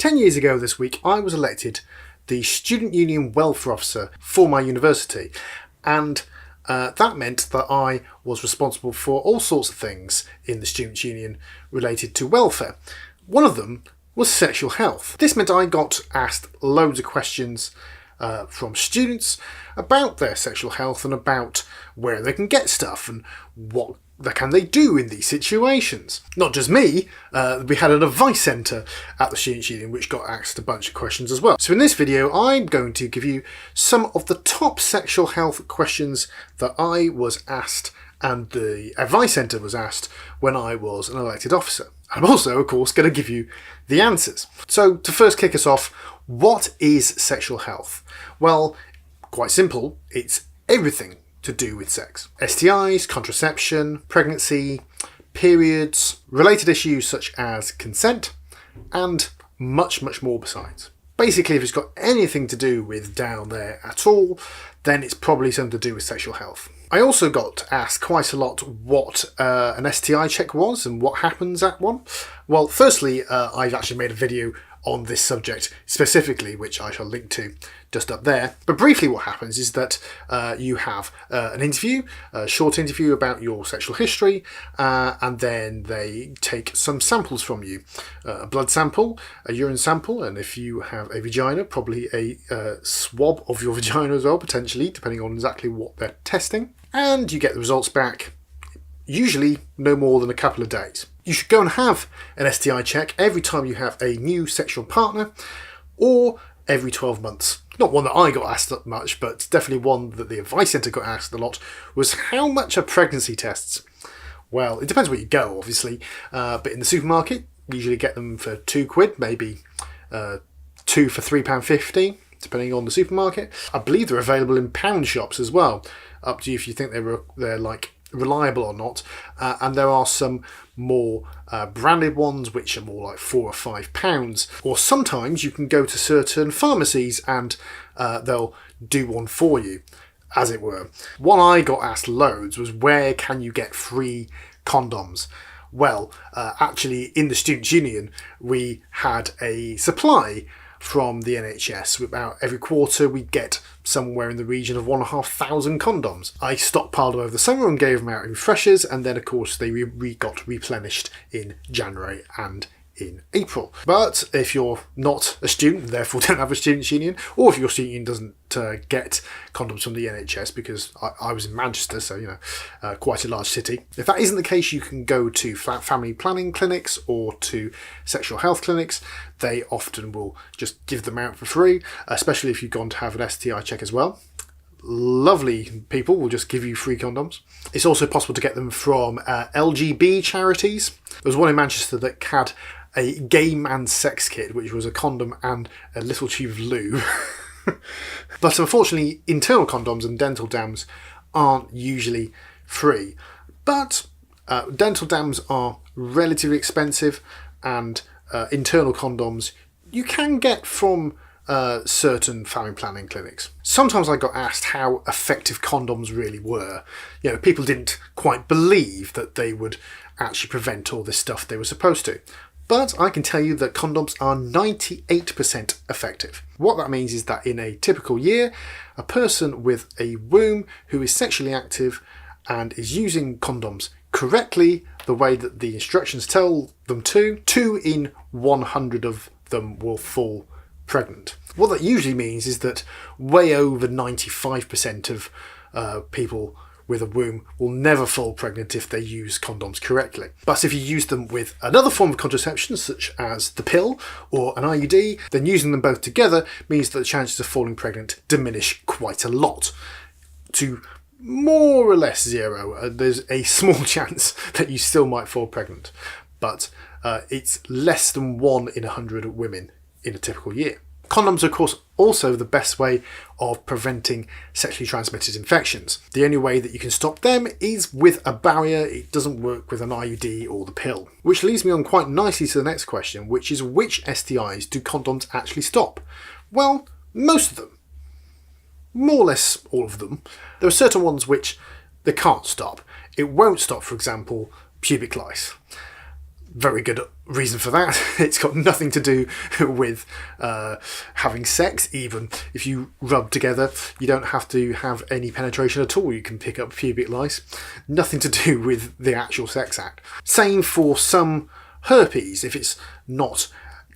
10 years ago this week, I was elected the Student Union Welfare Officer for my university, and that meant that I was responsible for all sorts of things in the Student Union related to welfare. One of them was sexual health. This meant I got asked loads of questions from students about their sexual health and about where they can get stuff and what can they do in these situations. Not just me, we had an advice centre at the Student Union which got asked a bunch of questions as well. So in this video I'm going to give you some of the top sexual health questions that I was asked and the advice centre was asked when I was an elected officer. I'm also, of course, going to give you the answers. So to first kick us off, what is sexual health? Well, quite simple, it's everything to do with sex. STIs, contraception, pregnancy, periods, related issues such as consent, and much, much more besides. Basically, if it's got anything to do with down there at all, then it's probably something to do with sexual health. I also got asked quite a lot what an STI check was and what happens at one. Well, firstly, I've actually made a video on this subject specifically, which I shall link to just up there. But briefly what happens is that you have an interview, a short interview about your sexual history, and then they take some samples from you. A blood sample, a urine sample, and if you have a vagina, probably a swab of your vagina as well, potentially, depending on exactly what they're testing. And you get the results back, usually no more than a couple of days. You should go and have an STI check every time you have a new sexual partner, or every 12 months. Not one that I got asked that much, but definitely one that the advice centre got asked a lot, was how much are pregnancy tests? Well, it depends where you go, obviously, but in the supermarket, you usually get them for £2, maybe two for £3.50, depending on the supermarket. I believe they're available in pound shops as well, up to you if you think they're like reliable or not, and there are some more branded ones which are more like £4 or £5, or sometimes you can go to certain pharmacies and they'll do one for you, as it were. One I got asked loads was, where can you get free condoms? Well, actually in the Student Union we had a supply from the NHS. About every quarter we'd get somewhere in the region of 1,500 condoms. I stockpiled them over the summer and gave them out in freshers, and then of course they got replenished in January and in April. But if you're not a student and therefore don't have a students' union, or if your student union doesn't get condoms from the NHS, because I was in Manchester, so you know, quite a large city. If that isn't the case, you can go to family planning clinics or to sexual health clinics. They often will just give them out for free, especially if you've gone to have an STI check as well. Lovely people will just give you free condoms. It's also possible to get them from LGB charities. There was one in Manchester that had a gay man sex kit, which was a condom and a little tube of lube. But unfortunately, internal condoms and dental dams aren't usually free. But dental dams are relatively expensive, and internal condoms you can get from certain family planning clinics. Sometimes I got asked how effective condoms really were. You know, people didn't quite believe that they would actually prevent all this stuff they were supposed to. But I can tell you that condoms are 98% effective. What that means is that in a typical year, a person with a womb who is sexually active and is using condoms correctly, the way that the instructions tell them to, 2 in 100 of them will fall pregnant. What that usually means is that way over 95% of people with a womb will never fall pregnant if they use condoms correctly. But if you use them with another form of contraception, such as the pill or an IUD, then using them both together means that the chances of falling pregnant diminish quite a lot, to more or less zero. There's a small chance that you still might fall pregnant, but it's less than 1 in 100 women in a typical year. Condoms are, of course, also the best way of preventing sexually transmitted infections. The only way that you can stop them is with a barrier. It doesn't work with an IUD or the pill. Which leads me on quite nicely to the next question, which is, which STIs do condoms actually stop? Well, most of them. More or less all of them. There are certain ones which they can't stop. It won't stop, for example, pubic lice. very good reason for that. It's got nothing to do with having sex. Even if you rub together, you don't have to have any penetration at all. You can pick up pubic lice. Nothing to do with the actual sex act. Same for some herpes. If it's not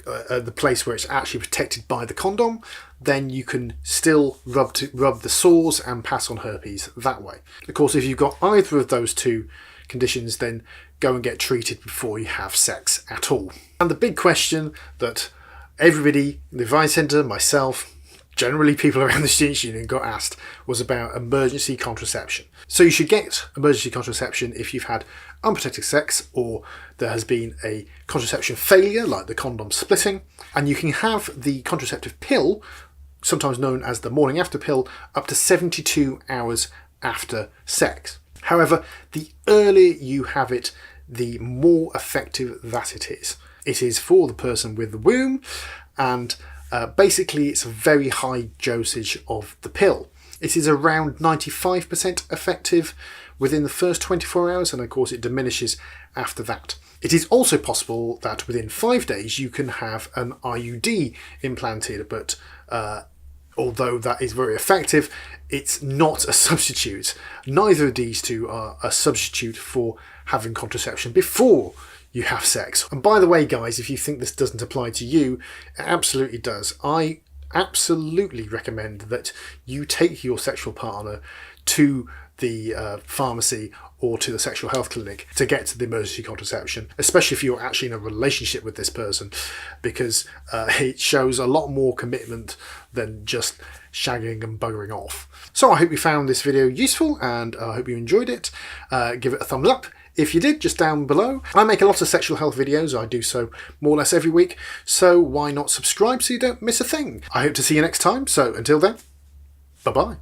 the place where it's actually protected by the condom, then you can still rub the sores and pass on herpes that way. Of course, if you've got either of those two conditions, then go and get treated before you have sex at all. And the big question that everybody in the advice centre, myself, generally people around the Students' Union got asked was about emergency contraception. So you should get emergency contraception if you've had unprotected sex or there has been a contraception failure, like the condom splitting, and you can have the contraceptive pill, sometimes known as the morning after pill, up to 72 hours after sex. However, the earlier you have it, the more effective that it is. It is for the person with the womb, and basically it's a very high dosage of the pill. It is around 95% effective within the first 24 hours, and of course it diminishes after that. It is also possible that within 5 days you can have an IUD implanted, but although that is very effective, it's not a substitute. Neither of these two are a substitute for having contraception before you have sex. And by the way, guys, if you think this doesn't apply to you, it absolutely does. I absolutely recommend that you take your sexual partner to the pharmacy or to the sexual health clinic to get the emergency contraception, especially if you're actually in a relationship with this person, because it shows a lot more commitment than just shagging and buggering off. So I hope you found this video useful, and I hope you enjoyed it. Give it a thumbs up if you did, just down below. I make a lot of sexual health videos. I do so more or less every week, so why not subscribe so you don't miss a thing? I hope to see you next time, so until then, bye bye.